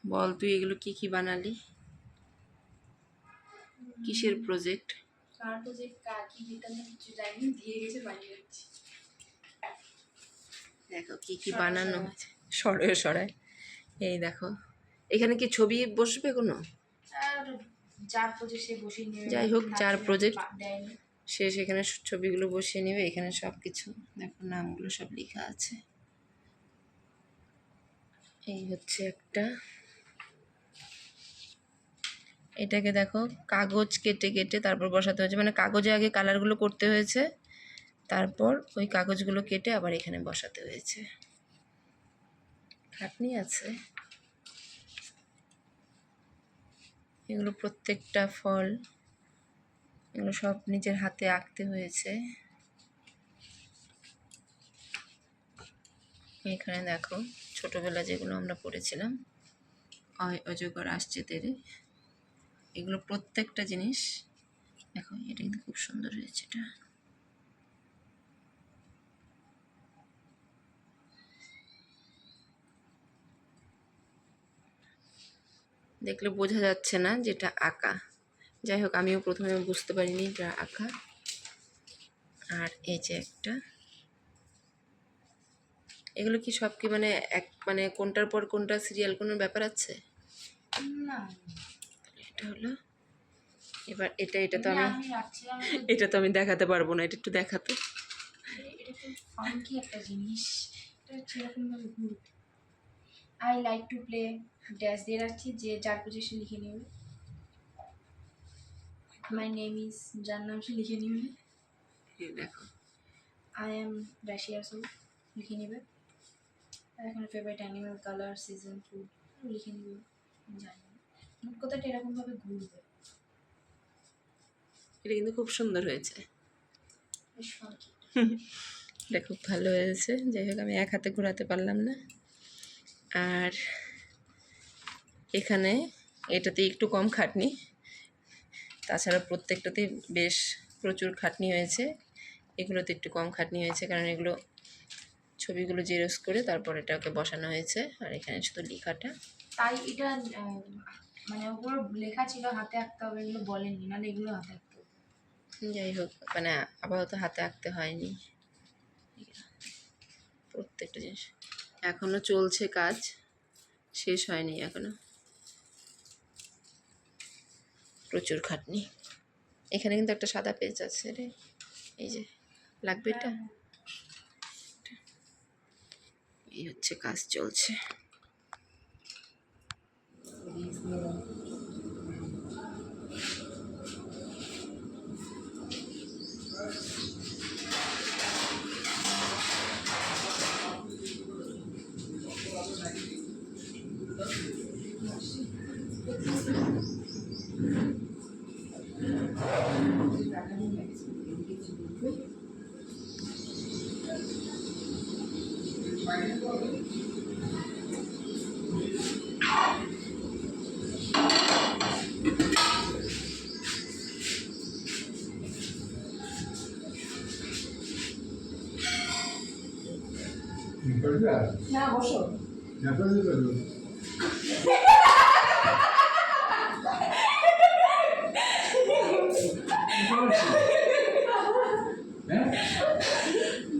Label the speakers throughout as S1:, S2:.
S1: বল তুই এগুলো কি কি বানালি, কিসের প্রজেক্ট?
S2: কার প্রজেক্ট কার কি দিতাম না কিছু জানি, দিয়ে গেছে বানিয়ে যাচ্ছি।
S1: দেখো কি কি বানানো হয়েছে, সরায় সরায়। এই দেখো এখানে কি ছবি বসবে কোনো?
S2: আর যার প্রজেক্ট সে বসিয়ে নিয়ে
S1: যাই হোক, যার প্রজেক্ট
S2: দেয়নি।
S1: সে সেখানে ছবিগুলো বসিয়ে নেবে। এখানে সব কিছু দেখো নামগুলো সব লেখা আছে। এই হচ্ছে একটা, এটাকে দেখো কাগজ কেটে কেটে তারপর বসাতে হয়েছে, মানে কাগজে আগে কালারগুলো করতে হয়েছে, তারপর ওই কাগজগুলো কেটে আবার এখানে বসাতে হয়েছে। খাটনি আছে। এগুলো প্রত্যেকটা ফল, এগুলো সব নিজের হাতে আঁকতে হয়েছে। এখানে দেখো ছোটবেলা যেগুলো আমরা পড়েছিলাম, অজগর আসছে তেরে, এগুলো প্রত্যেকটা জিনিস দেখো। এটা কিন্তু খুব সুন্দর হয়েছে। এটা দেখলে বোঝা যাচ্ছে না যেটা আঁকা। যাই হোক, আমিও প্রথমে বুঝতে পারিনি এটা আঁকা। আর এই যে একটা, এগুলো কি সব কি মানে এক মানে কোনটার পর কোনটা সিরিয়াল কোনো ব্যাপার আছে?
S2: না,
S1: এটা হলো এবার এটা
S2: রাখছিলাম।
S1: এটা তো আমি দেখাতে পারবো না, এটা একটু দেখাতে।
S2: এটা খুব ফাঙ্কি একটা জিনিস, এটা সেরকম ভাবে ঘুর। I like to play dash দিয়ে রাখছি, যে যার পজিশন লিখে নেবে। মাই নেম ইজ, যার নাম সে লিখে নেবে।
S1: দেখো
S2: আই এম রাশিয়া, সো লিখে নেবে। আর এখানে favourite animal, colour, season, food লিখে নেবে। জানি না, মোট কথাটা এরকমভাবে ঘুরবে।
S1: এটা কিন্তু খুব সুন্দর হয়েছে।
S2: বেশ ফাঙ্কি।
S1: এটা খুব ভালো হয়েছে। যাই হোক, আমি এক হাতে ঘোরাতে পারলাম না। আর এখানে এটাতে একটু কম খাটনি, তাছাড়া প্রত্যেকটাতেই বেশ প্রচুর খাটনি হয়েছে। এগুলোতে একটু কম খাটনি হয়েছে, কারণ এগুলো ছবিগুলো জেরক্স করে তারপর এটাকে বসানো হয়েছে। আর এখানে শুধু লেখাটা।
S2: তাই এটা মানে ওপর লেখা ছিল হাতে আঁকতে হবে, এগুলো বলেননি, নাহলে এগুলো হাতে আঁকতে হবে।
S1: যাই হোক, মানে আপাতত হাতে আঁকতে হয়নি প্রত্যেকটা জিনিস। এখনও চলছে কাজ, শেষ হয়নি এখনো, প্রচুর খাটনি। এখানে কিন্তু একটা সাদা পেজ আছে রে, এই যে লাগবে এটা। এই হচ্ছে কাজ চলছে।
S2: না বসো।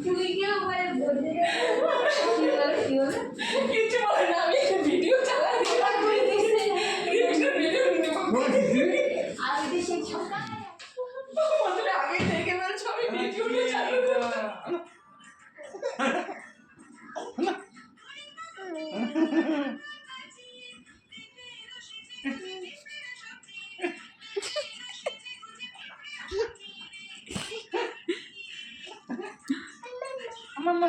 S2: তুই কেউ মানে বলতে কিছু বলে না, আমি ভিডিও চালাই আমি সেই ছকা আগে থেকে বলছো আমি ভিডিওটা চালু করতাম। মামা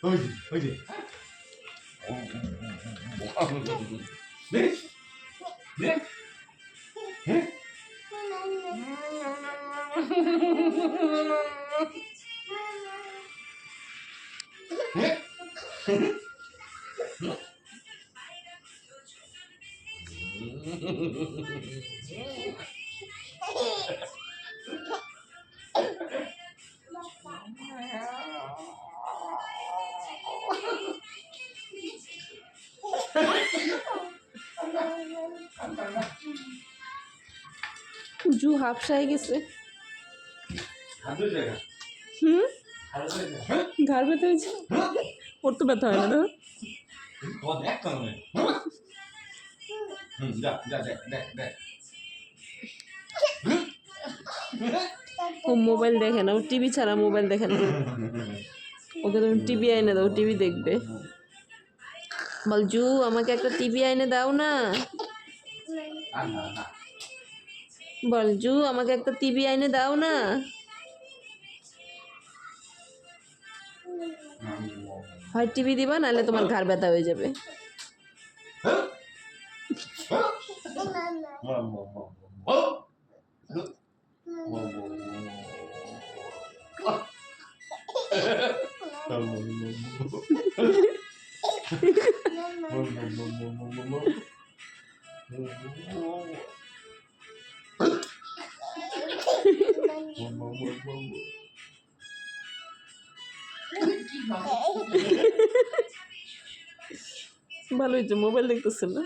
S3: ওই যে ওই যে নে নে হ্যাঁ
S1: জু হাফসায় গেছে।
S3: হাতের জায়গা
S1: হুম,
S3: হাতের জায়গা হ্যাঁ
S1: ঘাড় ব্যথা হয়েছে। ওর তো ব্যথা হয় না, না?
S3: কত একটা নয় যা যা দেখ দেখ দেখ
S1: ও মোবাইল দেখে না, ও টিভি ছাড়া মোবাইল দেখে না। ওকে তুমি টিভি এনে দাও, টিভি দেখবে। বল জু আমাকে একটা টিভি এনে দাও না।
S3: আর না না
S1: বল জু আমাকে একটা টিভি এনে দাও না। হয় টিভি দিবা, নাহলে তোমার ঘাড় ব্যথা হয়ে যাবে। ভালো হয়েছে, মোবাইল দেখতেছে না।